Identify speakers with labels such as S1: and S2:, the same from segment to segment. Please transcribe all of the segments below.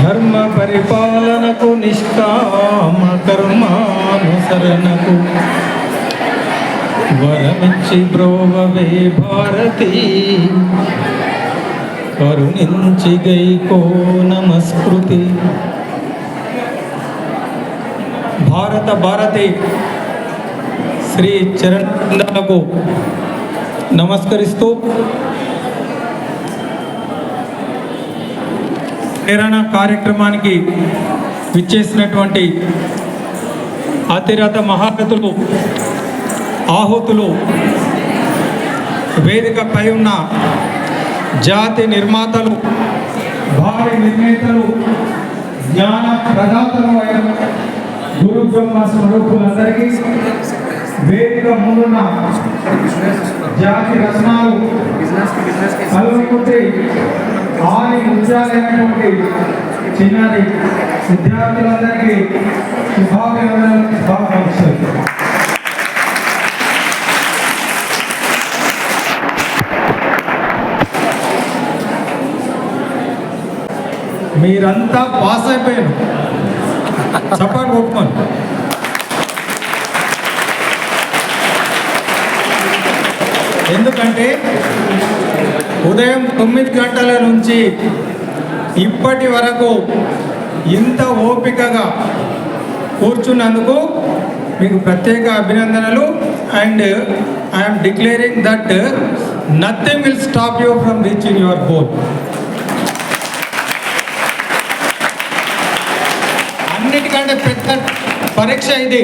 S1: ధర్మ పరిపాలనకు నిష్కామ కర్మానుసరణకు వరమిచ్చి బ్రోవవే భారతి కరుణించి గైకో నమస్కృతి. భారతి శ్రీ చరణకు నమస్కరిస్తూ ప్రేరణ కార్యక్రమానికి విచ్చేసినటువంటి అతిరథ మహారథులు, ఆహుతులు, వేదికపై ఉన్న జాతి నిర్మాతలు, భావి నిర్ణేతలు, జ్ఞాన ప్రదాతలు అయిన గురు బ్రహ్మ స్వరూపులందరికీ, వేదిక ముందున్న జాతి రత్నాలు కలుగుకుంటే ఆది ముత్యాలైనటువంటి చిన్నారి విద్యార్థులందరికీ శుభాకాంక్షలు. మీరంతా పాస్ అయిపోయారు, చప్పట్లు కొట్టుకోండి. ఎందుకంటే ఉదయం 9 గంటల నుంచి ఇప్పటి వరకు ఇంత ఓపికగా కూర్చున్నందుకు మీకు ప్రత్యేక అభినందనలు. And I'm declaring that nothing will stop you from reaching your goal. అన్నిటికంటే పెద్ద పరీక్ష ఇది.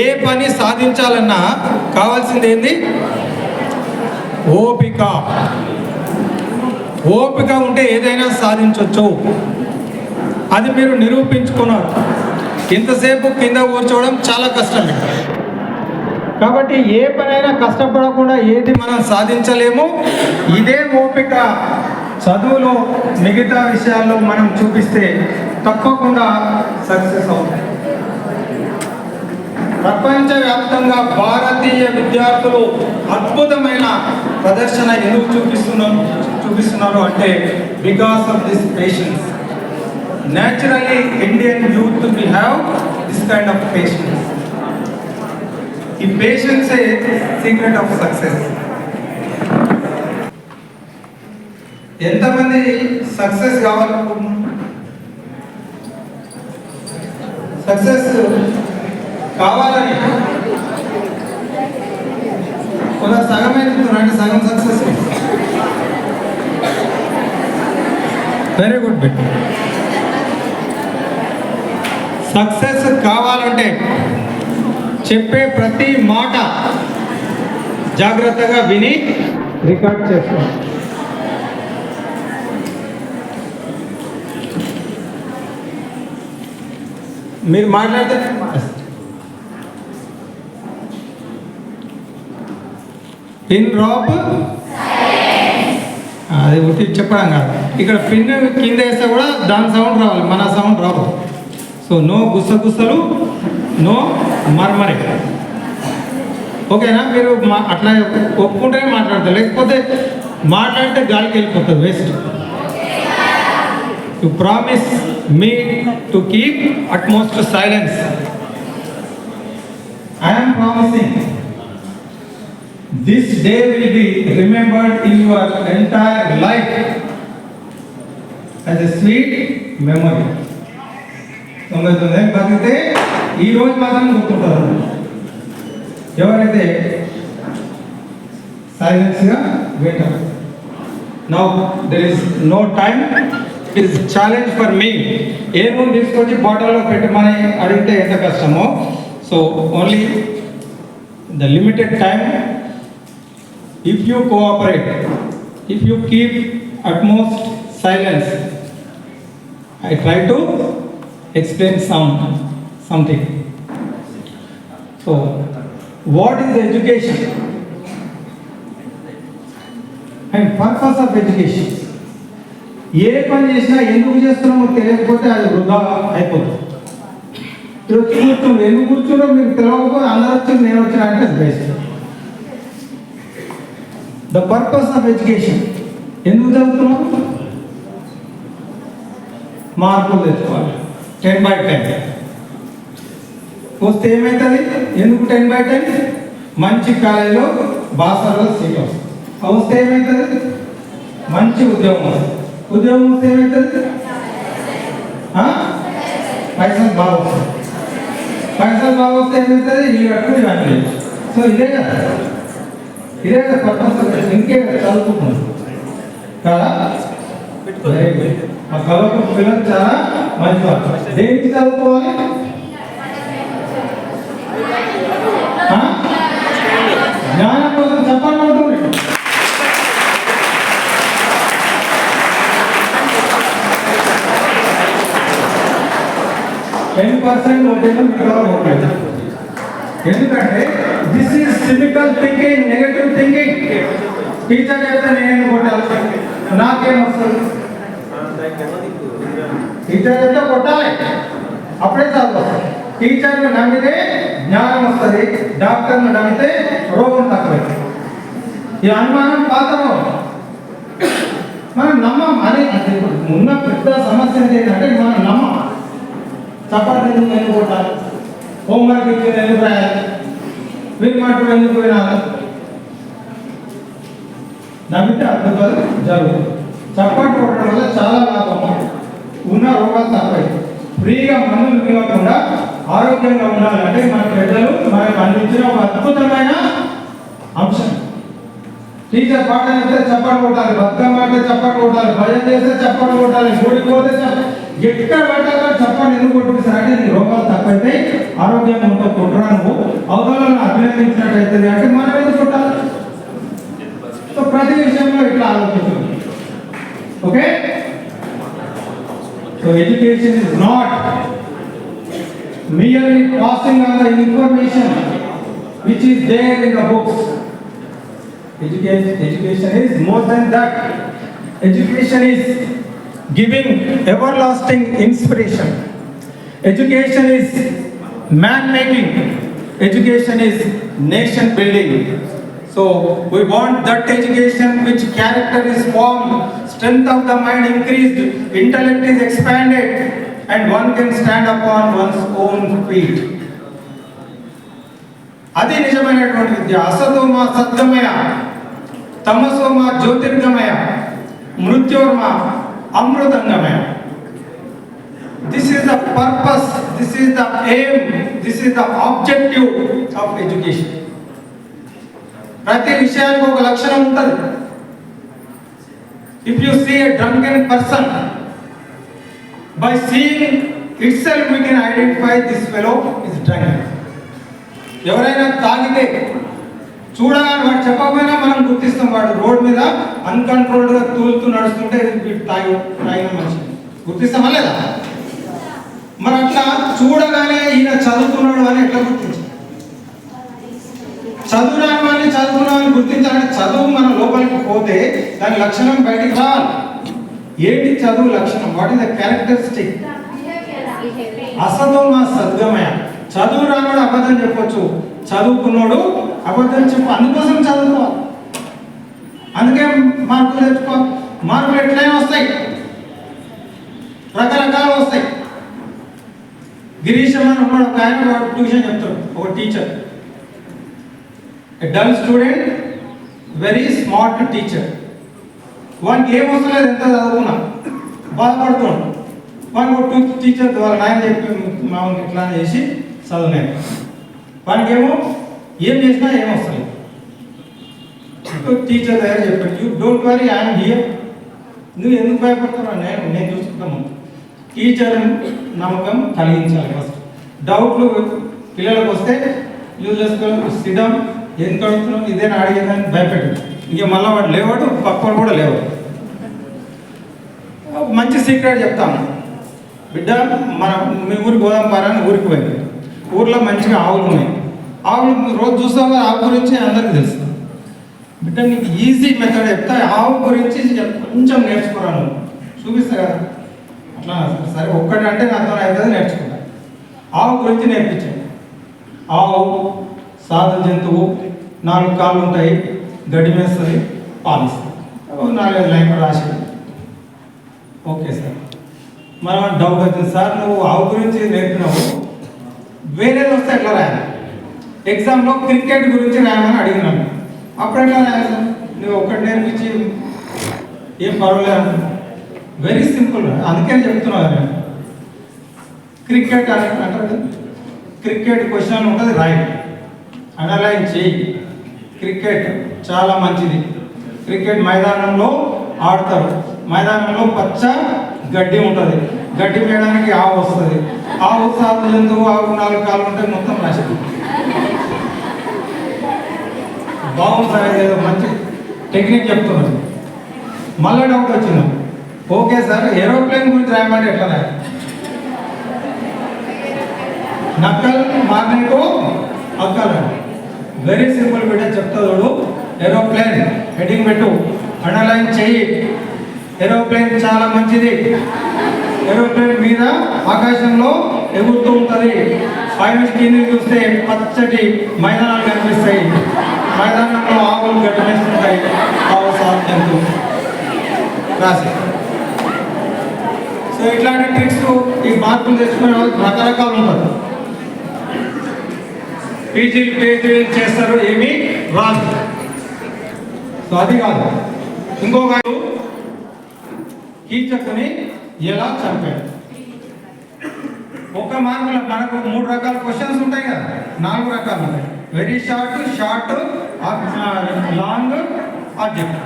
S1: ఏ పని సాధించాలన్నా కావాల్సింది ఏంది? ఓపిక. ఓపిక ఉంటే ఏదైనా సాధించవచ్చు. అది మీరు నిరూపించుకున్నారు. ఇంతసేపు కింద కూర్చోవడం చాలా కష్టమే. కాబట్టి ఏ పనైనా కష్టపడకుండా ఏది మనం సాధించలేము. ఇదే ఓపిక చదువులో మిగతా విషయాల్లో మనం చూపిస్తే తప్పకుండా సక్సెస్ అవుతాయి. ప్రపంచవ్యాప్తంగా భారతీయ విద్యార్థులు అద్భుతమైన ప్రదర్శన ఎందుకు చూపిస్తున్నారు అంటే because of this patience. Naturally Indian youth will have this kind of patience. ఈ patience a secret of success. ఎంతమంది సక్సెస్ కావాలనుకుంటున్నారు? సక్సెస్ కావాలని కొందరు సగమే చెప్తున్నారు, అంటే సగం success. Very good bit. Success కావాలంటే చెప్పే ప్రతి మాట జాగ్రత్తగా విని రికార్డ్ చేస్తాం. మీరు మాట్లాడితే పిన్ డ్రాప్ అది ఉత్తి చెప్పడం కాదు. ఇక్కడ పిన్ కింద వేస్తే కూడా దాని సౌండ్ రావాలి, మన సౌండ్ రావు. సో నో గుసగుసలు, నో మర్మరి. ఓకేనా? మీరు అట్లా ఒప్పుకుంటేనే మాట్లాడతారు, లేకపోతే మాట్లాడితే గాలికి వెళ్ళిపోతుంది, waste. You promise me to keep utmost silence. I am promising this day will be remembered in your entire life as a sweet memory. బతికితే ఈ రోజు మాత్రం గుర్తుంటారు. ఎవరైతే సైలెన్స్గా వింటారు. Now there is no time. It is a challenge for me. ఏమో తీసుకొచ్చి బాటిల్లో పెట్టమని అడిగితే ఎంత కష్టమో. So only the limited time. If you cooperate, if you keep utmost silence, I try to explain something. So, what is education? And purpose of education. ఏ పని చేసినా ఎందుకు చేస్తున్నామో తెలియకపోతే అది వృధా అయిపోతుంది. కూర్చుండు, ఎందుకు కూర్చుండో మీకు తెలియకపోతే అందరూ వచ్చింది నేను వచ్చిన అంటే best. The purpose of education. ఎందుకు చదువుతున్నాం? మార్కులు తెచ్చుకోవాలి 10/10. వస్తే ఏమవుతుంది? ఎందుకు 10/10? మంచి కాలేజీలో బాసరలో సీట్ వస్తుంది. వస్తే ఏమవుతుంది? మంచి ఉద్యోగం వస్తుంది. ఉద్యోగం వస్తే ఏమవుతుంది? పైసలు బాగా వస్తుంది. పైసలు బాగా వస్తే ఏమవుతుంది? ఇల్లు కట్టుకుని ఇవన్నీ. సో ఇదే కదా పర్పస్. ఇంకే చదువుకుంటున్నాను కదా. మా కళకు పిల్లలు చాలా మంచి వాళ్ళు. దేనికి చదువుకోవాలి? జ్ఞానం కోసం చెప్పండి. ఉంటుంది 10% ఉంటేనే మీకు ఎందుకంటే this is cynical thinking, negative thinking. Teacher చెప్తే నేను కొట్టాలి, నాకేం వస్తుంది? టీచర్ చెప్తే కొట్టాలి, అప్పుడే చదువు వస్తుంది. టీచర్ని నమ్మితే జ్ఞానం వస్తుంది, డాక్టర్ని నమ్మితే రోగం తక్కువ. ఈ అనుమానం పాత్రలో మనం నమ్మం. అని ఉన్న పెద్ద సమస్య ఏంటంటే మనం నమ్మం. చపాతీ ఎందుకు కొట్టాలి, హోంవర్క్ ఇచ్చింది ఎందుకు రాయాలి, వీరి మాట ఎందుకు వినాలి? నమ్మితే అద్భుతాలు జరుగుతుంది. చప్పటి కొట్టడం వల్ల చాలా లాభం. ఉన్న రోగాలు తక్కువ. ఫ్రీగా మందులు ఇవ్వకుండా ఆరోగ్యంగా ఉండాలంటే మన పెద్దలు మనకు అందించిన ఒక అద్భుతమైన అంశం. టీచర్ పాఠం చెప్తే చప్పటి కొట్టాలి, బతుకమ్మ ఆడితే చప్పటి కొట్టాలి, భజన చేస్తే చప్పటి కొట్టాలి, గుడికి పోతే ఎక్కడ పడ్డాక చప్పటి ఎందుకు కొట్టిస్తారంటే నీ రోగాలు తక్కువైతే ఆరోగ్యంగా ఉంటే కొట్టరా నువ్వు అవతలను అభినందించినట్టయితే అంటే మనం ఎందుకు కొట్టాలి? సో ప్రతి విషయంలో ఇట్లా ఆలోచించాలి. Okay, so education is not merely passing on the information which is there in the books. Education is more than that. Education is giving everlasting inspiration. Education is man making. Education is nation building. So we want that education which character is formed, strength of the mind increased, intellect is expanded, and one can stand upon one's own feet. అది నిజమైనటువంటి విద్య. అసతోమ సద్గమయ, తమసోమ జ్యోతిర్గమయ, మృత్యోర్మ అమృతంగమయ. This is the purpose, this is the aim, this is the objective of education. ప్రతి విషయానికి ఒక లక్షణం ఉంటుంది. If you see a drunken person, by seeing itself we can identify this fellow is drunk. ఎవరైనా తాగితే చూడగానే వాడు చెప్పకపోయినా మనం గుర్తిస్తాం. వాడు రోడ్ మీద అన్కంట్రోల్డ్గా తూలుతూ నడుస్తుంటే తాగిన మనిషి గుర్తిస్తామా లేదా? మరి అట్లా చూడగానే ఈయన చదువుతున్నాడు అని ఎట్లా గుర్తించాలి? చదువురాని వాడిని చదువుకున్నామని గుర్తించాలంటే చదువు మన లోపలికి పోతే దాని లక్షణం బయటికి రావాలి. ఏంటి చదువు లక్షణం? What is the characteristic? అసతోమ సద్గమయ. చదువు రానోడు అబద్ధం చెప్పొచ్చు, చదువుకున్నాడు అబద్ధం చెప్పు. అందుకోసం చదువుకోవాలి, అందుకే మార్కులు తెచ్చుకోవాలి. మార్కులు ఎట్లయినా వస్తాయి, రకరకాలు వస్తాయి. గిరీష్ అని ఉన్నాడు, ఒక ఆయన ట్యూషన్ చెప్తాడు, ఒక teacher. Dull student, very smart teacher. వానికి ఏం వస్తలేదు, ఎంత చదువుకున్నా బాధపడుతున్నాడు. వానికి టీచర్ వాళ్ళ నాయన చెప్పి మామూలు ఇట్లా చేసి చదువులేదు. వానికేమో ఏం చేసినా ఏం వస్తలేదు. టీచర్ దగ్గర చెప్పాడు, you don't worry, I'm here. నువ్వు ఎందుకు భయపడుతున్నావు? నేను చూసుకుంటాము. టీచర్ నమ్మకం కలిగించాలి. ఫస్ట్ డౌట్లు పిల్లలకు వస్తే యూజ్లెస్ సిద్ధం, ఎందుకు అడుగుతున్నాం ఇదేనా అడిగేదని భయపెట్టు. ఇక మళ్ళీ వాడు లేవాడు, పక్కవాడు కూడా లేవాడు. మంచి సీక్రెట్ చెప్తాము. బిడ్డ, మనం మీ ఊరికి పోదాం పారా అని ఊరికి పోయింది. ఊర్లో మంచిగా ఆవులు ఉన్నాయి. ఆవులు రోజు చూస్తాం కదా, ఆవు గురించి అందరికీ తెలుసు. బిడ్డ, నీకు ఈజీ మెథడ్ చెప్తా, ఆవు గురించి కొంచెం నేర్చుకోరా, నువ్వు చూపిస్తా కదా. అట్లా సరే ఒక్కటి అంటే నాతో అవుతుంది, నేర్చుకుంటా. ఆవు గురించి నేర్పించాను. ఆవు సాధు జంతువు, 4 కాళ్ళు ఉంటాయి, గడ్డి వేస్తుంది, పాలిస్తుంది. 4-5 లైన్లు రాసి ఓకే సార్. మనం డౌట్ వచ్చింది, సార్ నువ్వు ఆవు గురించి నేర్పినావు, వేరేది వస్తే ఎట్లా రాయాలి? ఎగ్జామ్లో క్రికెట్ గురించి రాయమని అడిగినాను, అప్పుడు ఎట్లా రాయాలి సార్? నువ్వు ఒకటి నేర్పించి ఏం పర్వాలేదు, వెరీ సింపుల్. అందుకే చెప్తున్నావు నేను క్రికెట్ అని అంటారు, క్రికెట్ క్వశ్చన్ ఉంటుంది, రైట్, అనలైజ్ చేయి. క్రికెట్ చాలా మంచిది, క్రికెట్ మైదానంలో ఆడతారు, మైదానంలో పచ్చ గడ్డి ఉంటుంది, గడ్డి మేయడానికి ఆవు వస్తుంది, ఆవు సాగు జంతువు, ఆవు 4 కాళ్ళు ఉంటాయి, మొత్తం రాసి బాగుంది సార్, ఏదో మంచి టెక్నిక్ చెప్తున్నారు. మళ్ళీ డౌట్ వచ్చింది, ఓకే సార్ ఏరోప్లేన్ గురించి రాయమంటే ఎట్లా రాయాలి? Nakkal morning Akkal, very simple బిడ్డ చెప్తా చూడు. ఏరోప్లేన్ హెడ్డింగ్ పెట్టు, అండర్లైన్ చెయ్యి. ఏరోప్లేన్ చాలా మంచిది, ఏరోప్లేన్ మీద ఆకాశంలో ఎగురుతూ ఉంటుంది, పైన కింద చూస్తే పచ్చటి మైదానాలు కనిపిస్తాయి, మైదానంలో ఆవులు గడ్డమేస్తుంటాయి, ఆవు సాగు రాసి. సో ఇట్లాంటి ట్రిక్స్ ఈ మార్పులు తెచ్చుకునే వాళ్ళకి రకరకాలు ఉంటుంది. పీజీలు పేజీలు చేస్తారు, ఏమీ రాదు. సో అది కాదు. ఇంకొక కీచకుని ఎలా చంపాడు? ఒక మార్కులో మనకు 3 రకాల క్వశ్చన్స్ ఉంటాయి కదా, 4 రకాలు ఉంటాయి. Very short, short, long, object.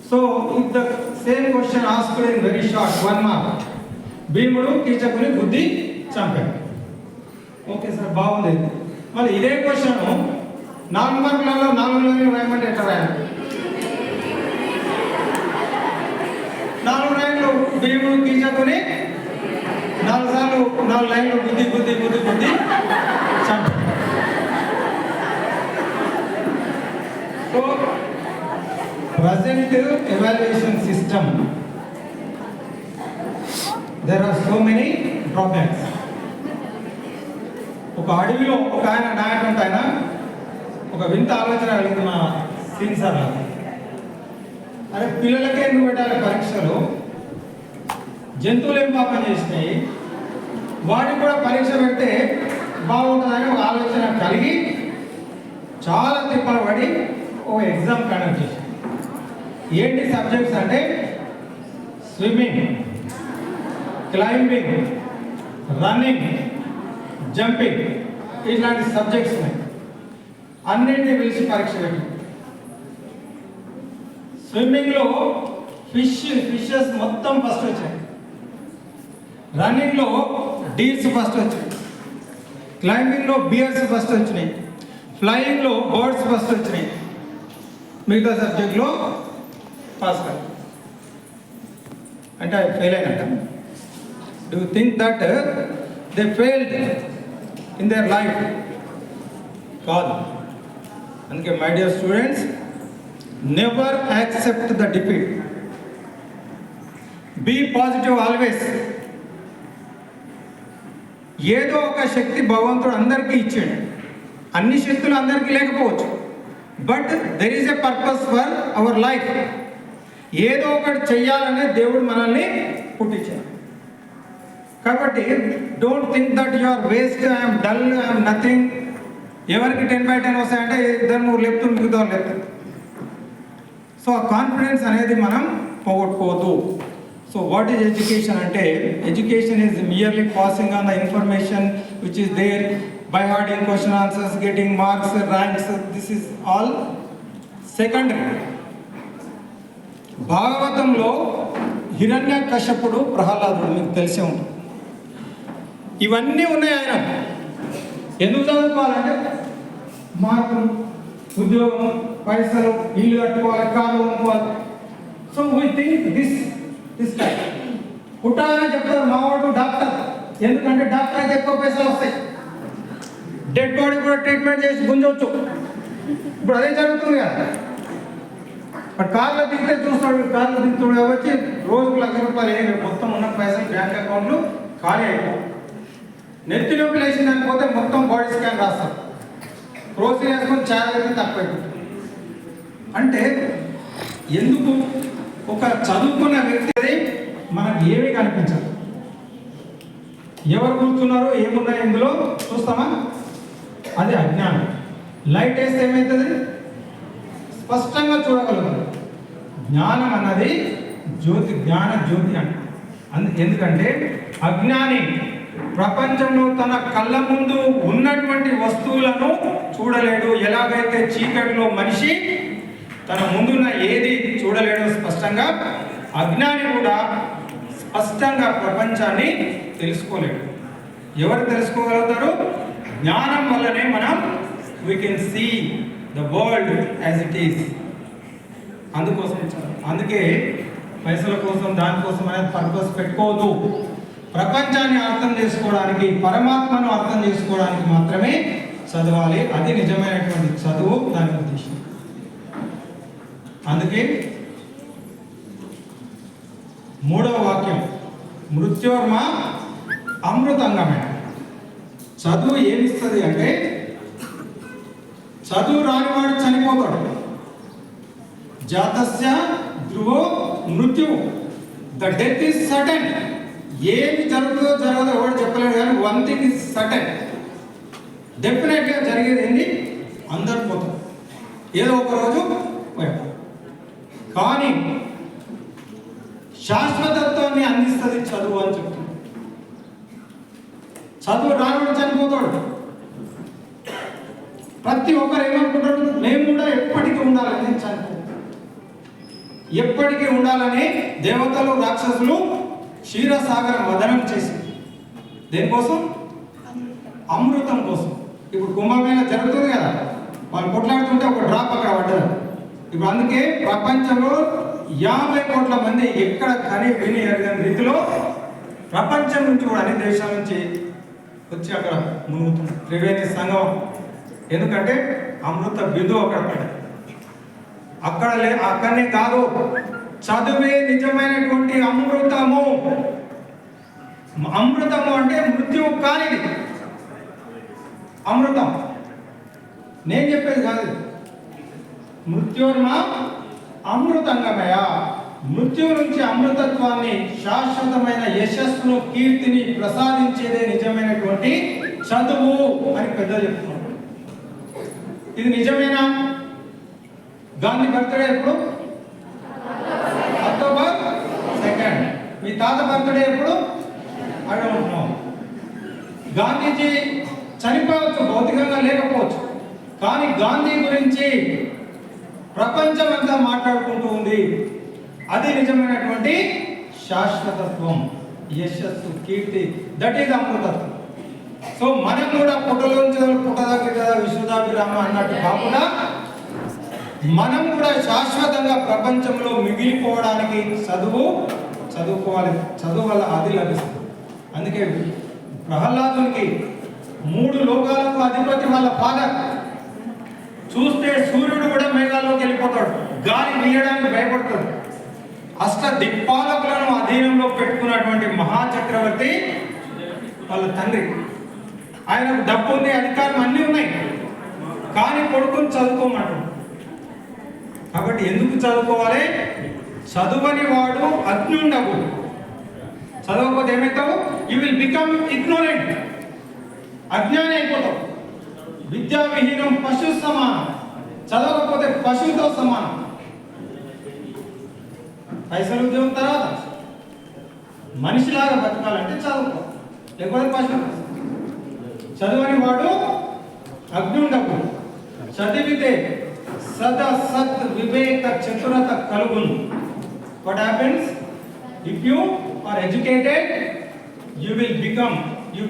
S1: So if the same question asked in very short 1 mark, భీముడు కీచకుని బుద్ధి చంపాడు. ఓకే సార్ బాగుంది. మళ్ళీ ఇదే క్వశ్చన్ 4 మార్కులలో 4 లైన్లు రాయమంటే ఎట్లా రాయాలి? 4 లైన్లు భీముడు కీచకుని 4 సార్లు 4 లైన్లు బుద్ధి బుద్ధి బుద్ధి బుద్ధి చంపాడు. So present evaluation system, there are so many drawbacks. ఒక అడవిలో ఒక ఆయన నాయకుడు, ఆయన ఒక వింత ఆలోచన కలిగింది మా సీన్ సార్. అరే పిల్లలకే ఎందుకు పెట్టాలి పరీక్షలు, జంతువులు ఏం పాపం చేసినాయి, వాటికి కూడా పరీక్ష పెడితే బాగుంటుందని ఒక ఆలోచన కలిగి చాలా తిప్పలు పడి ఓ ఎగ్జామ్ కండక్ట్ చేసి. ఏంటి సబ్జెక్ట్స్ అంటే స్విమ్మింగ్, క్లైంబింగ్, రన్నింగ్, జంపింగ్, ఇట్లాంటి సబ్జెక్ట్స్ ఉన్నాయి. అన్నింటినీ పిలిచి పరీక్ష పెట్టి, స్విమ్మింగ్లో ఫిషెస్ మొత్తం ఫస్ట్ వచ్చాయి, రన్నింగ్లో డీర్స్ ఫస్ట్ వచ్చాయి, క్లైంబింగ్లో బియర్స్ ఫస్ట్ వచ్చినాయి, ఫ్లయింగ్లో బర్డ్స్ ఫస్ట్ వచ్చినాయి, మిగతా సబ్జెక్ట్లో పాస్ కాదు. అంటే ఫెయిల్ అయినట్ట. Do you think that they failed in their life? కాదు. అందుకే my dear students, never accept the defeat, be positive always. ఏదో ఒక శక్తి భగవంతుడు అందరికీ ఇచ్చాడు, అన్ని శక్తులు అందరికీ లేకపోవచ్చు, but there is a purpose for our life. ఏదో ఒకటి చెయ్యాలనే దేవుడు మనల్ని పుట్టించాడు. కాబట్టి don't think that you are waste, I'm dull, I'm nothing. ఎవరికి 10/10 వస్తాయంటే 2-3 లేపుతూ మిగతా లేపుతారు. సో ఆ కాన్ఫిడెన్స్ అనేది మనం పోగొట్టుకోవద్దు. సో వాట్ ఈజ్ ఎడ్యుకేషన్ అంటే, education is merely passing on the information which is there, by hoarding question answers, getting marks, ranks, this is all secondary. భాగవతంలో హిరణ్యకశపుడు, ప్రహ్లాదుడు మీకు తెలిసే ఉంటుంది. ఇవన్నీ ఉన్నాయి. ఆయన ఎందుకు చదువుకోవాలంటే మార్కులు, ఉద్యోగం, పైసలు, ఇల్లు కట్టుకోవాలి, కారు కొనుక్కోవాలి. So we think this type. పుట్టాలని చెప్తారు మా వాడు డాక్టర్, ఎందుకంటే డాక్టర్ అయితే ఎక్కువ పైసలు వస్తాయి, డెడ్ బాడీ కూడా ట్రీట్మెంట్ చేసి గుంజవచ్చు. ఇప్పుడు అదే జరుగుతుంది కదా. బట్ కార్లో దిగితే చూస్తాడు, కార్లో దిగుతాడు వచ్చి రోజుకు ₹1,00,000 మొత్తం ఉన్న పైసలు బ్యాంక్ అకౌంట్లు ఖాళీ అయిపోయి, నెత్తి నొప్పి లేచిందని పోతే మొత్తం బాడీ స్కాన్ రాస్తారు, క్రోసిన్ వేసుకొని ఛాయ్ అయితే తక్కువ అయిపోతుంది. అంటే ఎందుకు ఒక చదువుకున్న వ్యక్తి మనకు మనకి ఏమీ కనిపించదు. ఎవరు కూర్చున్నారో ఏమున్నాయి ఇందులో చూస్తామా? అది అజ్ఞానం. లైట్ వేస్తే ఏమవుతుంది? స్పష్టంగా చూడగలుగుతారు. జ్ఞానం అన్నది జ్యోతి, జ్ఞాన జ్యోతి ఎందుకంటే అజ్ఞాని ప్రపంచంలో తన కళ్ళ ముందు ఉన్నటువంటి వస్తువులను చూడలేడు. ఎలాగైతే చీకటిలో మనిషి తన ముందున్న ఏది చూడలేడు స్పష్టంగా, అజ్ఞాని కూడా స్పష్టంగా ప్రపంచాన్ని తెలుసుకోలేడు. ఎవరు తెలుసుకోగలుగుతారు? జ్ఞానం వల్లనే మనం we can see the world as it is. అందుకే పైసల కోసం దానికోసం అనేది పర్పస్ పెట్టుకోవద్దు. ప్రపంచాన్ని అర్థం చేసుకోవడానికి, పరమాత్మను అర్థం చేసుకోవడానికి మాత్రమే చదవాలి. అది నిజమైనటువంటి చదువు, దాని ఉద్దేశం. అందుకే 3వ వాక్యం, మృత్యోర్మ అమృతంగమే. చదువు ఏమిస్తుంది అంటే, చదువు రానివాడు చనిపోతాడు. జాతస్య ధ్రువో మృత్యు, ద డెత్ ఈస్ సడన్. ఏమి జరుగుతుందో జరగదో ఎవరు చెప్పలేడు, కానీ వన్ థింగ్ ఈజ్ సడన్. డెఫినెట్గా జరిగేది ఏంటి? అందరు పోతారు, ఏదో ఒక రోజు పోయారు. కానీ శాశ్వతత్వాన్ని అందిస్తుంది చదువు అని చెప్తుంది. చదువు రానివాడు చనిపోతాడు. ప్రతి ఒక్కరు ఏమనుకుంటారు? మేము కూడా ఎప్పటికీ ఉండాలని, చనిపోతాం ఎప్పటికీ ఉండాలని దేవతలు రాక్షసులు క్షీరసాగర మదనం చేసింది. దేనికోసం? అమృతం కోసం. ఇప్పుడు కుంభమేళ జరుగుతుంది కదా, వాళ్ళు కొట్లాడుతుంటే ఒక డ్రాప్ అక్కడ పడ్డారు. ఇప్పుడు అందుకే ప్రపంచంలో 50 కోట్ల మంది ఎక్కడ కని విని ఎరగని రీతిలో ప్రపంచం నుంచి కూడా అన్ని దేశాల నుంచి వచ్చి అక్కడ మునుగుతుంది త్రివేణి సంగమం. ఎందుకంటే అమృత బిందువు అక్కడ పడ్డారు. అక్కడనే కాదు, చదువే నిజమైనటువంటి అమృతము. అమృతము అంటే మృత్యువు కానిది అమృతం. నేను చెప్పేది కాదు. మృత్యోర్మ అమృతంగమయ, మృత్యువు నుంచి అమృతత్వాన్ని, శాశ్వతమైన యశస్సును, కీర్తిని ప్రసాదించేదే నిజమైనటువంటి చదువు అని పెద్దలు చెప్తున్నారు. ఇది నిజమేనా? గాంధీ బర్త్డే ఎప్పుడు? అక్టోబర్ 2. మీ తాత బర్త్డే ఎప్పుడు? అడగనున్నాం. గాంధీజీ చనిపోవచ్చు, భౌతికంగా లేకపోవచ్చు, కానీ గాంధీ గురించి ప్రపంచం అంతా మాట్లాడుకుంటూ ఉంది. అది నిజమైనటువంటి శాశ్వతత్వం, యశస్సు, కీర్తి. దట్ ఈజ్ అమృతత్వం. సో మనం కూడా పుట్టలోంచి పుట్టదగ్గర విశ్వదాభిరామ అన్నట్టు కాకుండా మనం కూడా శాశ్వతంగా ప్రపంచంలో మిగిలిపోవడానికి చదువుకోవాలి. చదువు వల్ల అది లభిస్తుంది. అందుకే ప్రహ్లాదునికి 3 లోకాలకు అధిపతి వాళ్ళ ఫాదర్. చూస్తే సూర్యుడు కూడా మేఘాల్లోకి వెళ్ళిపోతాడు, గాలి వీయడానికి భయపడతాడు. అష్ట దిక్పాలకులను అధీనంలో పెట్టుకున్నటువంటి మహాచక్రవర్తి వాళ్ళ తండ్రి. ఆయనకు డబ్బు ఉంది, అధికారం అన్నీ ఉన్నాయి, కానీ కొడుకుని చదువుకోమంటాడు. కాబట్టి ఎందుకు చదువుకోవాలి? చదువని వాడు అజ్ఞుండవు. చదవకపోతే ఏమవుతావు? You will become ignorant. అజ్ఞాని అయిపోతావు. విద్యా విహీనం పశు సమానం. చదవకపోతే పశువుతో సమానం. పైసలు ఉద్యోగం తర్వాత మనిషిలాగా బతకాలంటే చదువుకో, లేకపోతే పశువు. చదువని వాడు అజ్ఞుండవు. చదివితే సద సత్ వివేక చతురత కలుగును. What happens? If you are educated, you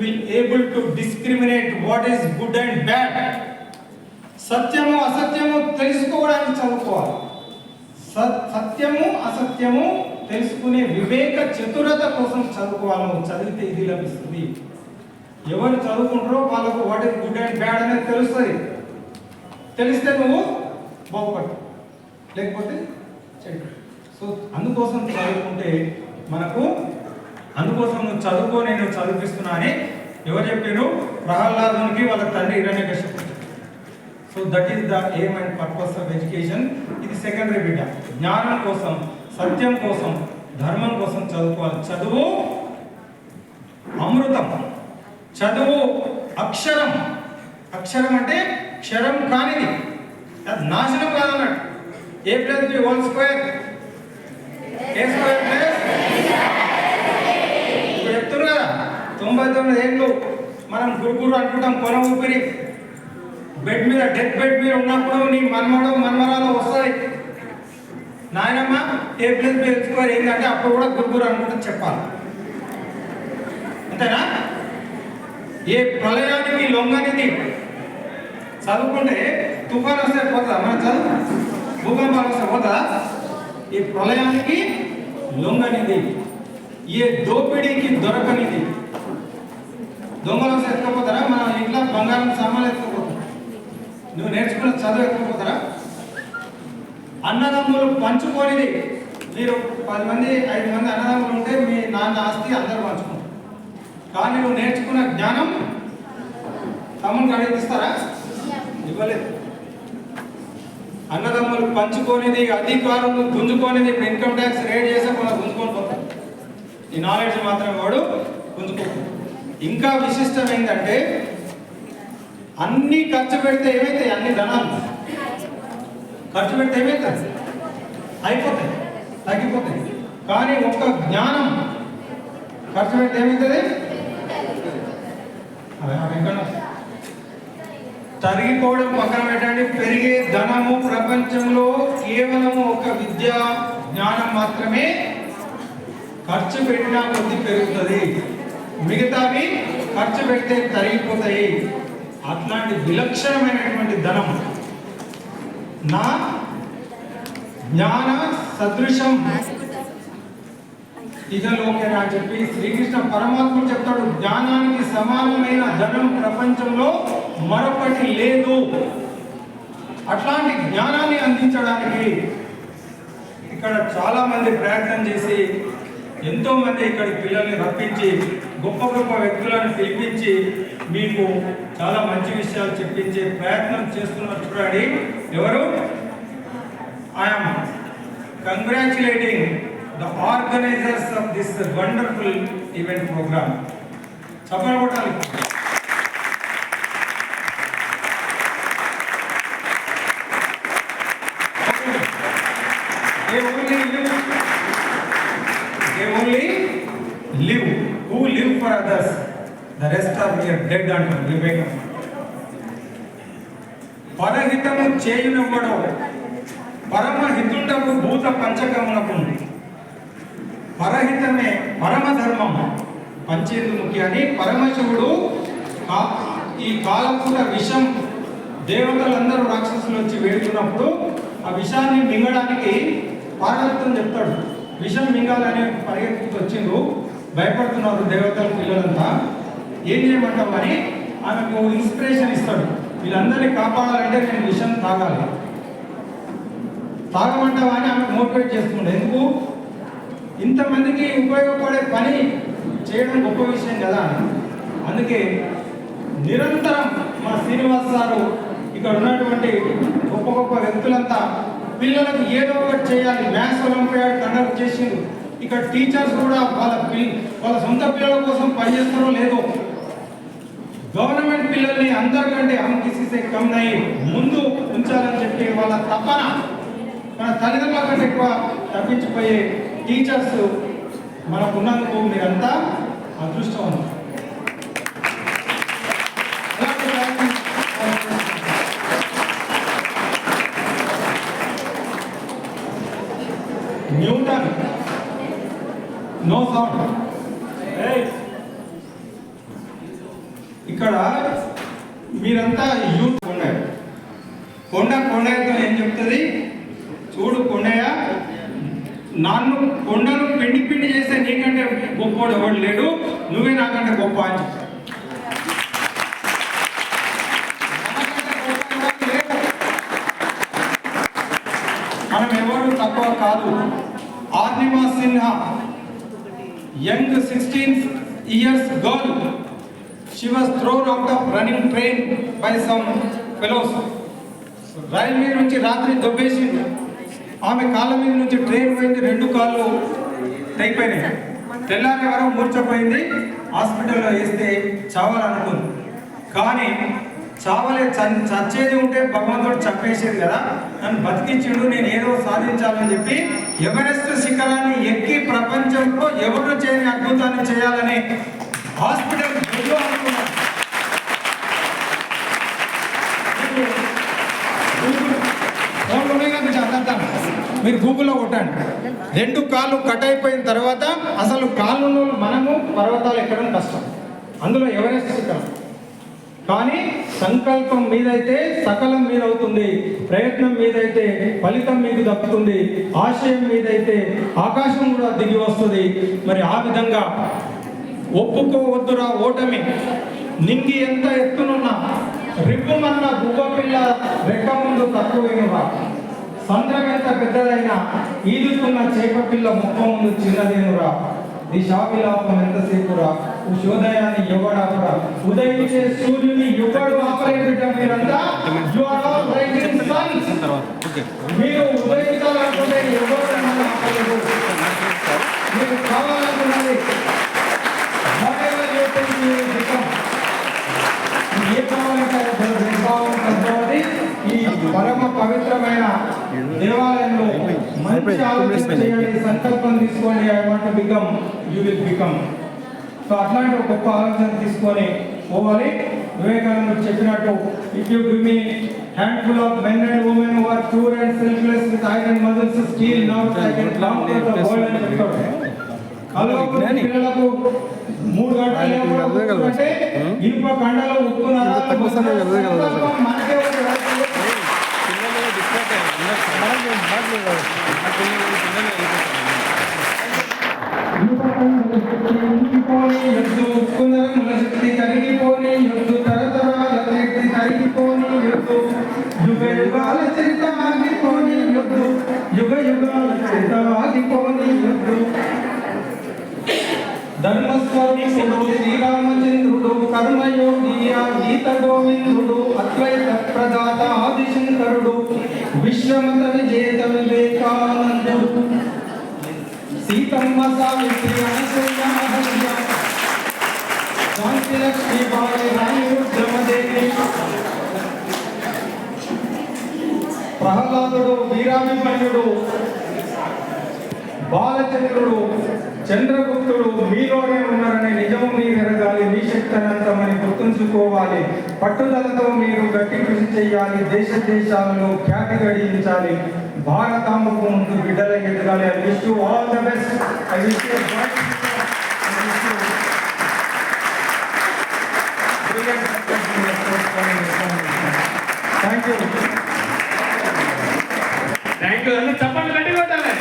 S1: will able to discriminate what is good and bad. సత్యము అసత్యము తెలుసుకోవడానికి చదువుకోవాలి. సత్యము అసత్యము తెలుసుకునే వివేక చతురత కోసం చదువుకోవాలి. చదివితే ఇది లభిస్తుంది. ఎవరు చదువుకుంటారో వాళ్ళకు what is good and bad అనేది తెలుస్తుంది. తెలిస్తే నువ్వు బాగుపడు, లేకపోతే చెడు. సో అందుకోసం చదువుకుంటే అందుకోసం నువ్వు చదువుకో, నేను చదివిస్తున్నా అని ఎవరు చెప్పారు? ప్రహ్లాదునికి వాళ్ళ తండ్రి హిరణ్యకశిపుడు. So that is the aim and purpose of education. ఇది సెకండరీ బిడ్డ. జ్ఞానం కోసం, సత్యం కోసం, ధర్మం కోసం చదువుకోవాలి. చదువు అమృతం, చదువు అక్షరం. అక్షరం అంటే క్షరం కానిది, అది నాశనం కాదన్నట్టు. A+B whole square A square plus ఇప్పుడు చెప్తున్నారు కదా 99 ఏళ్ళు మనం గురుగురు అనుకుంటాం. కొన ఊపిరి బెడ్ మీద, డెత్ బెడ్ మీద ఉన్నప్పుడు నీ మన్మడు మన్మరాలు వస్తాయి. నాయనమ్మ A+B హోల్ స్క్వేర్ ఏంటంటే అప్పుడు కూడా గురుగురు అనుకుంటా చెప్పాలి. అంతేనా? ఏ ప్రళయానికి లొంగనిది. చదువుకుంటే తుఫాన్ వస్తే పోతుందా మన చదువు? భూకంపాలు వస్తే పోతుందా? ఈ ప్రళయానికి లొంగనిది, ఏ దోపిడీకి దొరకనిది. దొంగలు వస్తే ఎత్తుకపోతారా? మన ఇంట్లో బంగారం సామాన్లు ఎత్తుకపోతారా? నువ్వు నేర్చుకున్న చదువు ఎత్తుకపోతారా? అన్నదమ్ములు పంచుకోనిది. మీరు 10 మంది 5 మంది అన్నదమ్ములు ఉంటే మీ నాన్న ఆస్తి అందరూ పంచుకుంటారు. కానీ నువ్వు నేర్చుకున్న జ్ఞానం తమ్ముడికి అడిగిస్తారా? ఇవ్వలేదు. అన్నదమ్ములు పంచుకోనిది, అధికారులు గుంజుకోనిది. ఇప్పుడు ఇన్కమ్ ట్యాక్స్ రేట్ చేసే మనం గుంజుకొని పోతాం. ఈ నాలెడ్జ్ మాత్రం వాడు గుంజుకోతాం. ఇంకా విశిష్టం ఏంటంటే అన్ని ఖర్చు పెడితే ఏమైతాయి? అన్ని ధనాలు ఖర్చు పెడితే ఏమవుతుంది? అయిపోతాయి, తగ్గిపోతాయి. కానీ ఒక్క జ్ఞానం ఖర్చు పెడితే ఏమవుతుంది? తరిగిపోవడం పక్కన పెట్టండి. పెరిగే ధనము ప్రపంచంలో కేవలము ఒక విద్యా జ్ఞానం మాత్రమే ఖర్చు పెట్టినా కొద్ది పెరుగుతుంది. మిగతావి ఖర్చు పెడితే తరిగిపోతాయి. అట్లాంటి విలక్షణమైనటువంటి ధనం నా జ్ఞాన సదృశం ఇహలోకేనా అని చెప్పి శ్రీకృష్ణ పరమాత్ముడు చెప్తాడు. జ్ఞానానికి సమానమైన ధనం ప్రపంచంలో మరొకటి లేదు. అట్లాంటి జ్ఞానాన్ని అందించడానికి ఇక్కడ చాలా మంది ప్రయత్నం చేసి ఎంతో మంది ఇక్కడికి పిల్లల్ని రప్పించి గొప్ప గొప్ప వ్యక్తులను పిలిపించి మీకు చాలా మంచి విషయాలు చెప్పించే ప్రయత్నం చేస్తున్నారు. చూడండి ఎవరు? I'm congratulating the organizers of this wonderful event program. Chapala kotali. They only live who live for others. The rest are here dead and living. పరహితము చేయునవ్వడు పరమహితుండకు భూత పంచకమునకు. పరహితమే పరమధర్మం పంచేందు ముఖ్యాన్ని పరమశివుడు ఈ కాలపూట విషం దేవతలందరూ రాక్షసులు వచ్చి వేడుతున్నప్పుడు ఆ విషాన్ని మింగడానికి పార్వతం చెప్తాడు. విషం మింగాలని పరిగెత్తుకు వచ్చిండు. భయపడుతున్నారు దేవతల పిల్లలంతా. ఏం చేయమంటావు అని ఆమెకు ఇన్స్పిరేషన్ ఇస్తాడు. వీళ్ళందరినీ కాపాడాలంటే నేను విషం తాగాలి, తాగమంటావా అని ఆమెకు మోటివేట్ చేస్తుండే. ఎందుకు? ఇంతమందికి ఉపయోగపడే పని చేయడం గొప్ప విషయం కదా. అందుకే నిరంతరం మా శ్రీనివాస్ సారు ఇక్కడ ఉన్నటువంటి గొప్ప గొప్ప వ్యక్తులంతా పిల్లలకు ఏదో ఒకటి చేయాలి. మ్యాథ్స్ ఒలింపియాడ్ కండక్ట్ చేసిండు. ఇక్కడ టీచర్స్ కూడా వాళ్ళ సొంత పిల్లల కోసం పనిచేస్తారో లేదో గవర్నమెంట్ పిల్లల్ని అందరికంటే కిసిసే కమ్నై ముందు ఉంచాలని చెప్పి వాళ్ళ తపన మన తల్లిదండ్రుల కంటే ఎక్కువ తప్పించిపోయే టీచర్స్ మనకున్నందుకు మీరంతా అదృష్టవంతులు. Newton no sound. ఇక్కడ మీరంతా యూత్ కొండయ్యతో ఏం చెప్తుంది? చూడు కొండయ్య, నన్ను కొండను పిండి పిండి చేస్తే నీకంటే గొప్పవాడు ఎవడు లేడు, నువ్వే నాకంటే గొప్ప అని చెప్తాడు. మనం ఎవరు తక్కువ కాదు. ఆర్నిమా Sinha, young 16 years girl, she was thrown out of running train by some fellows. రైలు మీద నుంచి రాత్రి దొబ్బేసింది. ఆమె కాళ్ళ మీద నుంచి ట్రైన్ పోయింది. 2 కాళ్ళు అయిపోయినాయి. తెల్లారి వరకు మూర్చపోయింది, హాస్పిటల్లో వేస్తే చావాలనుకుంది. కానీ చచ్చేది ఉంటే భగవంతుడు చంపేసేది కదా, నన్ను బతికించుడు, నేను ఏదో సాధించాలని చెప్పి ఎవరెస్ట్ శిఖరాన్ని ఎక్కి ప్రపంచంలో ఎవరు చేయని అద్భుతాన్ని చేయాలని హాస్పిటల్ అనుకున్నాను. మీరు గూగుల్లో కొట్టండి. 2 కాళ్ళు కట్ అయిపోయిన తర్వాత అసలు కాళ్ళు మనము పర్వతాలు ఎక్కడం కష్టం, అందులో ఎవరెస్ట్ శిఖరం. కానీ సంకల్పం మీదైతే సకలం మీదవుతుంది, ప్రయత్నం మీదైతే ఫలితం మీకు దక్కుతుంది, ఆశయం మీదైతే ఆకాశం కూడా దిగి వస్తుంది. మరి ఆ విధంగా ఒప్పుకోవద్దురా ఓటమి, నింగి ఎంత ఎత్తునున్నా రిబ్బుమన్న గువ్వ పిల్ల రెక్క ముందు తక్కువైనవా, సంద్రం ఎంత పెద్దదైనా ఈదుతున్న చేప పిల్ల ముఖ ముందు చిన్నదేనురా, దిశావిలాపం ఎంతసేపురా, ఉదయాన్ని ఎవడాపురా, ఉదయించే సూర్యుని ఎవడు ఆపలేదు. మీరంతా మీరు ఉదయించాలనుకుంటే ఎవరు ఆపలేదు. మీరు కావాలనుకున్నది ఏ కావాలంటే ఈ పరమ పవిత్రమైన దేవాలయంలో మంచి ఆలోచన చేయండి, సంకల్పం తీసుకోండి. I want to become, you will become. So అట్లాంటి ఒక గొప్ప ఆలోచన తీసుకొని పోవాలి. వివేకానందుడు చెప్పినట్టు, if you give me handful of men and women who are pure and selfless with iron muscles steel nerves I can conquer the world అని చెప్పాడు. పిల్లలకు 3 గంటలు అంటే ఇనుప కండలో ఉప్పు శక్తి కరిగిపోని యుద్ధు తరతరాల శక్తి కరిగిపోని యుద్ధు యుగ యుగాల చరిత ఆగిపోని యుద్ధు యుగ యుగాల చరిత ఆగిపోని యుద్ధు. ధర్మస్వరూపుడు శ్రీరామచంద్రుడు, కర్మయోగి గీత గోవిందుడు, అద్వైత ప్రదాత ఆదిశంకరుడు, విశ్వమత విజేత వివేకానందుడు, సీతమ్మ సావిత్రి అనసూయ అహల్య, శాంతి లక్ష్మీబాయి రాణి రుద్రమదేవి, ప్రహ్లాదుడు వీరాభిమన్యుడు, బాలచంద్రుడు, చంద్రగుప్తుడు మీలోనే ఉన్నారనే నిజము మీరు ఎరగాలి. మీ శక్తి అనంతమని గుర్తుంచుకోవాలి. పట్టుదలతో మీరు గట్టి కృషి చేయాలి. దేశాలలో ఖ్యాతి గడించాలి. భారతాంబకు ముందు బిడ్డల ఎదగాలి. I wish you all the best. I wish you thank you. చెప్పండి, గట్టి కొట్టాలి.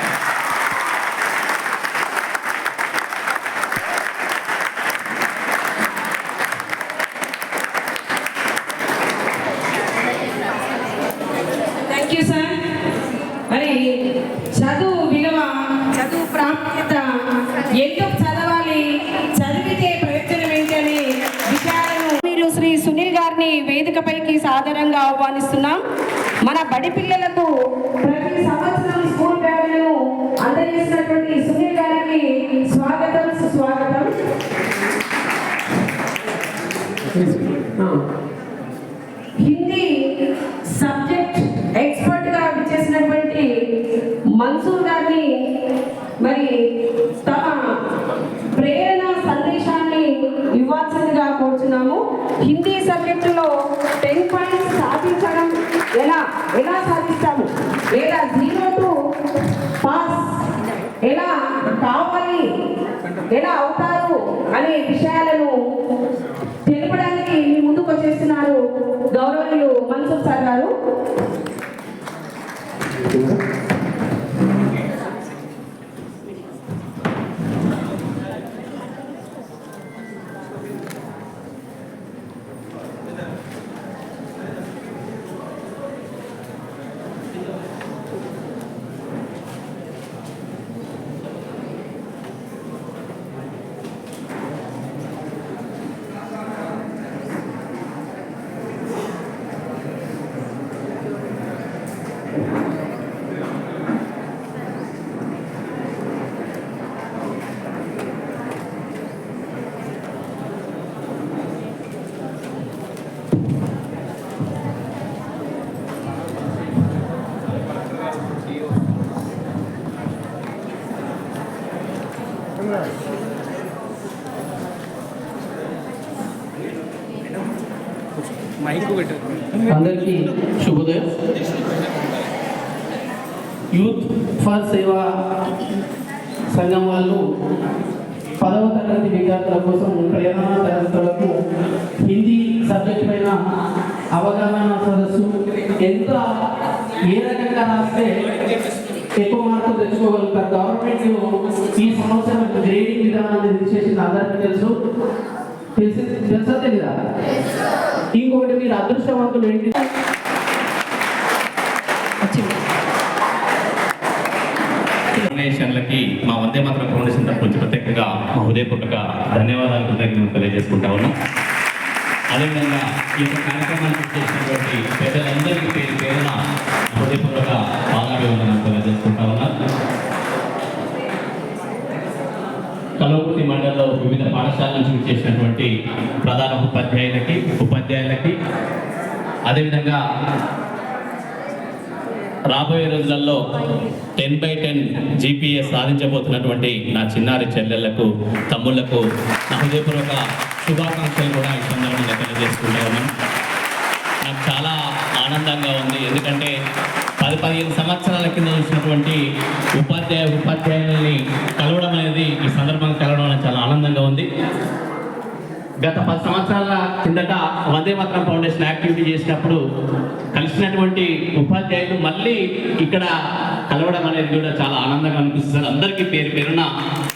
S2: మరి చదువు విలువ, చదువు ప్రాముఖ్యత, ఎందుకు చదవాలి, చదివితే ప్రయోజనం ఏంటనే విషయాలను మీరు శ్రీ సునీల్ గారిని వేదికపైకి సాదరంగా ఆహ్వానిస్తున్నాం. మన బడి పిల్లలకు ప్రతి సంవత్సరం స్కూల్ బ్యాగులను అందజేసినటువంటి సునీల్ గారికి స్వాగతం, సుస్వాగతం. హిందీ సబ్జెక్ట్ ఎక్స్పర్ట్ గా విచ్చేసినటువంటి మన్సూర్ గారిని మరి తమ ప్రేరణ సందేశాన్ని ఇవ్వాల్సిందిగా కోరుచున్నాము. హిందీ సబ్జెక్టులో 10 పాయింట్స్ సాధించడం ఎలా సాధిస్తాము, లేదా 0 to పాస్ ఎలా కావాలి, ఎలా అవుతారు అనే విషయాలను తెలుపడానికి మీ ముందుకు వచ్చేస్తున్నారు గౌరవనీయులు మన్సూర్ సార్ గారు.
S3: అందరికీ శుభోదయం. యూత్ ఫర్ సేవా సంఘం వాళ్ళు 10వ తరగతి విద్యార్థుల కోసం ప్రేరణ తరగతులకు హిందీ సబ్జెక్ట్ పైన అవగాహన సదస్సు ఎంత ఏ రకంగా రాస్తే ఎక్కువ మార్కులు తెచ్చుకోగలుగుతారు. గవర్నమెంట్ ఈ సంవత్సరం గ్రేడింగ్ విధానాన్ని చేసిన అందరికీ తెలుసా తెలీదా? ఇంకొకటి మీరు అదృష్టవంతులు ఏంటి,
S4: ఫౌండేషన్లకి మా వందే మాతరం ఫౌండేషన్ తరఫు నుంచి ప్రత్యేకంగా మా హృదయపూర్వక ధన్యవాదాలు కృతజ్ఞతలు తెలియజేసుకుంటా ఉన్నాం. అదేవిధంగా ఈ యొక్క కార్యక్రమానికి చేసినటువంటి పెద్దలందరికీ పేరు పేరున హృదయపూర్వక పాదాభివందనాలు తెలియజేసుకుంటా ఉన్నాం. కల్వకుర్తి మండలంలో వివిధ పాఠశాలల నుంచి చేసినటువంటి ప్రధాన ఉపాధ్యాయులకి అదేవిధంగా రాబోయే రోజులలో 10/10 GPS సాధించబోతున్నటువంటి నా చిన్నారి చెల్లెళ్లకు తమ్ముళ్లకు నా హృదయపూర్వక శుభాకాంక్షలు కూడా ఈ సందర్భంగా తెలియజేసుకుంటా ఉన్నాను. నాకు చాలా ఆనందంగా ఉంది. ఎందుకంటే 10-15 సంవత్సరాల కింద చూసినటువంటి ఉపాధ్యాయుల్ని కలవడం అనేది ఈ సందర్భంగా కలవడం అనేది చాలా ఆనందంగా ఉంది. గత 10 సంవత్సరాల కిందట వందే మాతరం ఫౌండేషన్ యాక్టివిటీ చేసినప్పుడు కలిసినటువంటి ఉపాధ్యాయులు మళ్ళీ ఇక్కడ కలవడం అనేది కూడా చాలా ఆనందంగా అనిపిస్తుంది. అందరికీ పేరు పేరున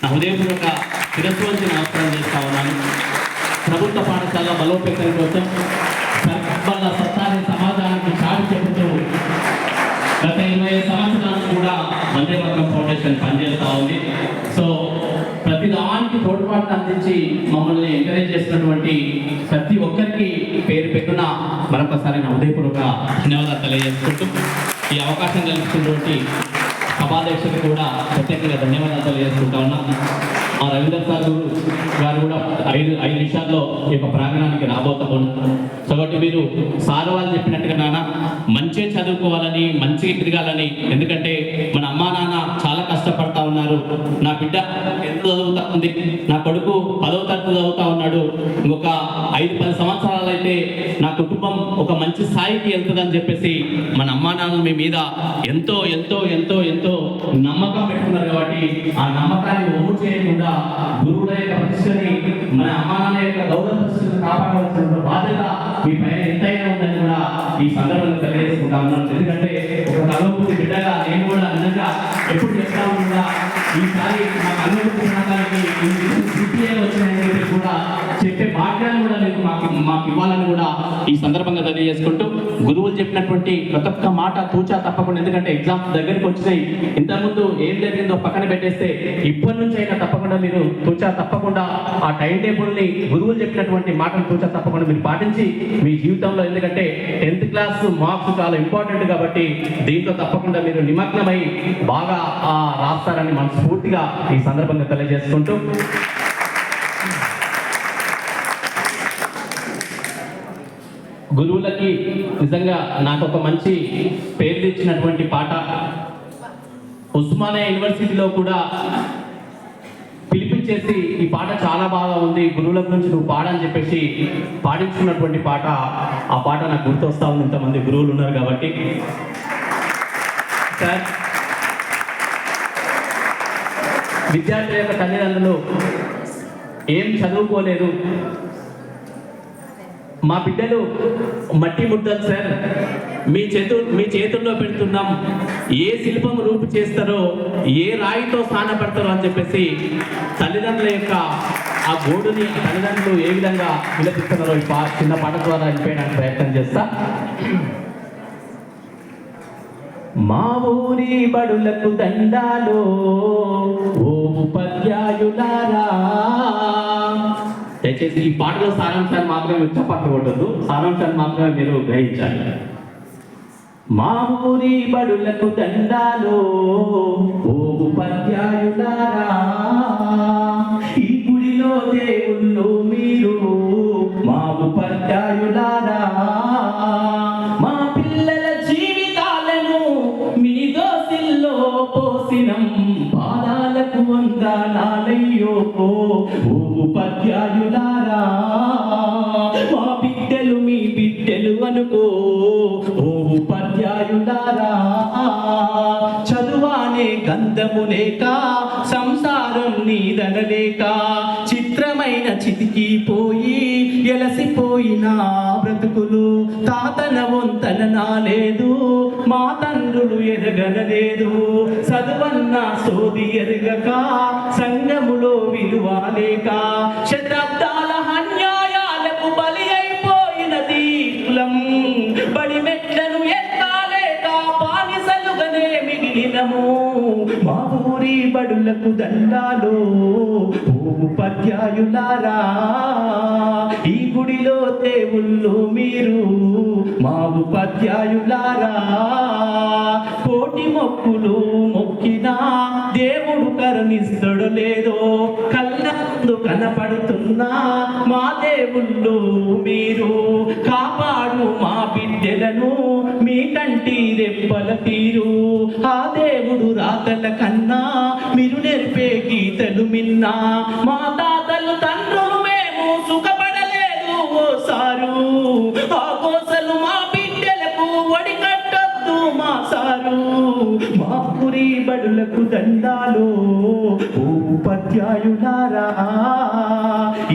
S4: నా హృదయపూర్వక శిరస్సు వంచి నమస్కారం చేస్తా ఉన్నాను. ప్రభుత్వ పాఠశాల బలోపేతం కోసం వాళ్ళ సత్తాన్ని సమాజానికి చాటి చెబుతూ గత 20 సంవత్సరాలు కూడా వందే మాతరం ఫౌండేషన్ పనిచేస్తూ ఉంది. సో ప్రతి దానికి తోడ్పాటు అందించి మమ్మల్ని ఎంకరేజ్ చేసినటువంటి ప్రతి ఒక్కరికి పేరు పెట్టున మరొకసారి నా హృదయపూర్వక ధన్యవాదాలు తెలియజేసుకుంటూ ఈ అవకాశం కల్పిస్తున్నటువంటి సభాధ్యక్షులకు కూడా ప్రత్యేకంగా ధన్యవాదాలు తెలియజేసుకుంటా ఉన్నా. మా రవీంద్ర సార్ గారు కూడా 5 నిమిషాల్లో ఈ యొక్క ప్రాంగణానికి రాబోతా ఉన్నారు. కాబట్టి మీరు సార్ వాళ్ళు చెప్పినట్టుగా నాన్న మంచిగా చదువుకోవాలని, మంచిగా తిరగాలని, ఎందుకంటే మన అమ్మా నాన్న చాలా కష్టపడతా ఉన్నారు. నా బిడ్డ ఎంత చదువుతా ఉంది, నా కొడుకు 10వ తరగతి చదువుతా ఉన్నాడు, ఇంకొక 5-10 సంవత్సరాలు అయితే నా కుటుంబం ఒక మంచి స్థాయికి వెళ్తుందని చెప్పేసి మన అమ్మా నాన్న మీ మీద ఎంతో ఎంతో ఎంతో ఎంతో నమ్మకం పెట్టుకున్నారు. కాబట్టి ఆ నమ్మకాన్ని ఒమ్ము చేయకుండా గురువుల యొక్క ప్రతిష్టని, మన అమ్మా నాన్న యొక్క గౌరవ ప్రతిష్టను కాపాడవలసిన బాధ్యత మీ పైన ఎంతైనా ఉందని కూడా ఈ సందర్భంగా తెలియజేసుకుంటా ఉన్నాను. ఎందుకంటే ఒక కల్వకుర్తి బిడ్డగా నేను కూడా నిజంగా ఎప్పుడు చెప్తా ఉన్నా, ఈసారి మా కల్వకుర్తి ప్రాంతానికి వచ్చినాయని కూడా చెప్పే భాగ్యాన్ని కూడా మీకు మాకు ఇవ్వాలని కూడా ఈ సందర్భంగా తెలియజేసుకుంటూ, గురువులు చెప్పినటువంటి ప్రతి ఒక్క మాట తూచా తప్పకుండా, ఎందుకంటే ఎగ్జామ్స్ దగ్గరికి వచ్చినాయి, ఇంతకుముందు ఏం జరిగిందో పక్కన పెట్టేస్తే ఇప్పటి నుంచి అయినా తప్పకుండా మీరు తూచా తప్పకుండా ఆ టైం టేబుల్ని, గురువులు చెప్పినటువంటి మాటలు తూచా తప్పకుండా మీరు పాటించి మీ జీవితంలో, ఎందుకంటే 10th క్లాస్ మార్క్స్ చాలా ఇంపార్టెంట్ కాబట్టి దీంట్లో తప్పకుండా మీరు నిమగ్నమై బాగా రాస్తారని మనస్ఫూర్తిగా ఈ సందర్భంగా తెలియజేసుకుంటూ, గురువులకి నిజంగా నాకు ఒక మంచి పేరు తెచ్చినటువంటి పాట ఉస్మానియా యూనివర్సిటీలో కూడా పిలిపించేసి ఈ పాట చాలా బాగా ఉంది, గురువుల గురించి నువ్వు పాడని చెప్పేసి పాడించుకున్నటువంటి పాట. ఆ పాట నాకు గుర్తొస్తా ఉంది, ఇంతమంది గురువులు ఉన్నారు కాబట్టి. సార్, విద్యార్థుల యొక్క తల్లిదండ్రులు ఏం చదువుకోలేదు, మా బిడ్డలు మట్టి ముద్దలు సార్, మీ చేతుల్లో పెడుతున్నాం, ఏ శిల్పం రూపు చేస్తారో, ఏ రాయితో స్థానపడతారో అని చెప్పేసి తల్లిదండ్రుల యొక్క ఆ గోడుని తల్లిదండ్రులు ఏ విధంగా విలపిస్తున్నారో ఈ చిన్న పాట ద్వారా వెళ్ళిపోయడానికి ప్రయత్నం చేస్తా. మా ఊరి బడులకు దండాలో ఓ ఉపాధ్యాయులారా. దయచేసి ఈ పాటలో సారాంశాన్ని మాత్రమే ఉచ్చపాటు కొట్టద్దు, సారాంశాన్ని మాత్రమే మీరు గ్రహించాలి. మా ఊరి బడులకు దండాలో ఓ ఉపాధ్యాయులారా, ఈ గుడిలో దేవుళ్ళు మీరు మా ఉపాధ్యాయులారా. మా పిల్లల జీవితాలను మీ దోసిల్లో పోసినం, పాదాలకు వందాలు
S3: వందనాలయ్యో ఓ ఉపాధ్యాయులారా. మా బిడ్డలు మీ బిడ్డలు అనుకో ఓ ఉపాధ్యాయులారా. చదువానే గంధము లేక సంసారం నీదనలేక చిత్రమైన చితికిపోయి ఎలసిపోయిన బ్రతుకులు తాతన వంతన నాలేదు మా తండ్రులు ఎదగనలేదు. చదువన్న సోది ఎరగక సంఘములో విలువ లేక శతాబ్దాల అన్యాయాలకు బలి అయిపోయినది కులం. బడి మెట్లను ఎక్కాలేక బానిసలుగానే మిగిలినము. మా ఊరి బడులకు దండాలు ఓ ఉపాధ్యాయులారా. ఈ గుడిలో దేవుళ్ళు మీరు మా ఉపాధ్యాయులారా. కోటి మొక్కులు మొక్కినా దేవుడు కరుణిస్తాడు లేదో కళ్ళందు కనపడుతున్నా మా దేవుళ్ళు మీరు. కాపాడు మా బిడ్డలను మీ కంటి రెప్పల తీరు. ఆ దేవుడు రాతల కన్నా మీరు నేర్పే గీతలు మిన్నా. మా తాతలు తండ్రులు మేము సుఖపడలేదు ఓ సారు. ఆ కోసలు మా బిడ్డలకు ఒడి కట్టొద్దు మా సారు. మా ఊరి బడులకు దండాలు ఓ ఉపాధ్యాయులారా.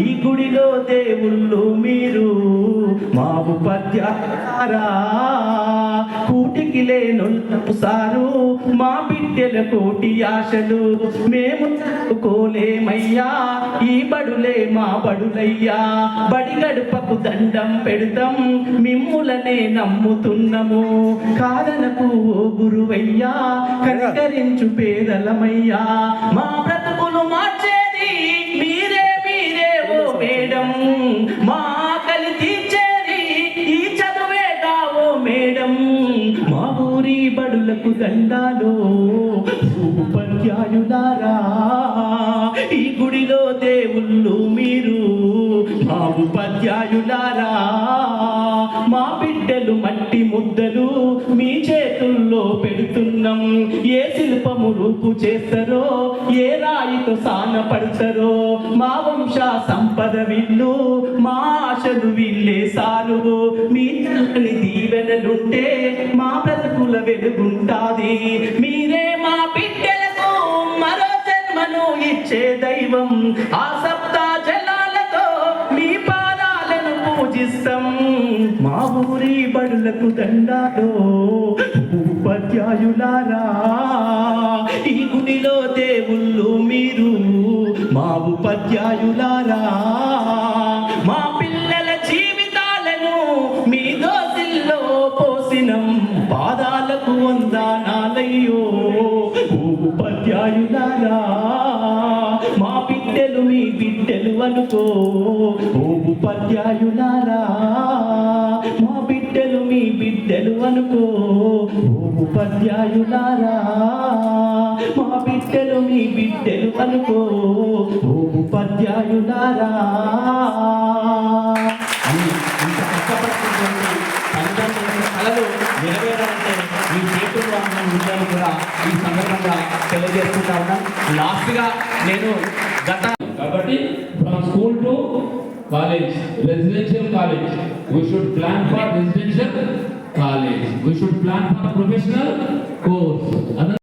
S3: ఈ గుడిలో దేవుళ్ళు మీరు మా ఉపాధ్యాయులారా. కూటికి లేనొల్లకు సారు మా బిడ్డల కోటి ఆశలు. మేము చదువుకోలేమయ్యా ఈ బడులే మా బడులయ్యా. బడి గడుపకు దండం పెడతాం మిమ్ములనే నమ్ముతున్నాము. కాదనకు ఓ గురువయ్యా కనికరించు పేదలమయ్యా. మా బ్రతుకులు మార్చేది మీరే మీరే ఓ మేడం. మా ఆకలి తీర్చేది ఈ చదువేగా ఓ మేడం. మా ఊరి బడులకు దండాలు ఉపాధ్యాయులారా. ఈ గుడిలో దేవుళ్ళు మీరు మా ఉపాధ్యాయులారా. మా బిడ్డలు మట్టి ముద్దలు మీ చేతుల్లో పెడుతున్నాం. ఏ శిల్పము రూపు చేస్తారో ఏ రాయితో సాన పడతారో మా వంశ సంపద విల్లు మా ఆశలు విల్లే సాలు. మీ తల్లని దీవెనలుంటే మా బ్రతుకుల వెలుగుంటాది. మీరే మా బిడ్డలకు మరో జన్మను ఇచ్చే దైవం. ఆ సప్తా జలాలతో మీ పాదాలను పూజిస్తాం. మా ఊరి బడులకు దండాలు ఉపాధ్యాయులారా. ఈ గుడిలో దేవుళ్ళు మీరు మా ఉపాధ్యాయులారా. మా పిల్లల జీవితాలను మీ దోసిల్లో పోసినం. పాదాలకు వందనాలయ్యో ఉపాధ్యాయులారా. మా బిడ్డలు మీ బిడ్డలు అనుకో ఓ ఉపాధ్యాయులారా. మా బిడ్డలు మీ బిడ్డలు అనుకో ఓ ఉపాధ్యాయులారా. మా బిడ్డలు మీ బిడ్డలు అనుకో ఓ ఉపాధ్యాయులారా. ఇంత కష్టపడుతున్నటువంటి తల్లిదండ్రుల కళలు నెరవేరాలంటే మీ చేతుల్లో అన్న ఉండాలని కూడా ఈ సందర్భంగా తెలియజేస్తుంటా ఉన్నాం. లాస్ట్గా నేను
S5: కాబట్టి from school to college, residential college, we should plan for residential college, we should plan for professional course.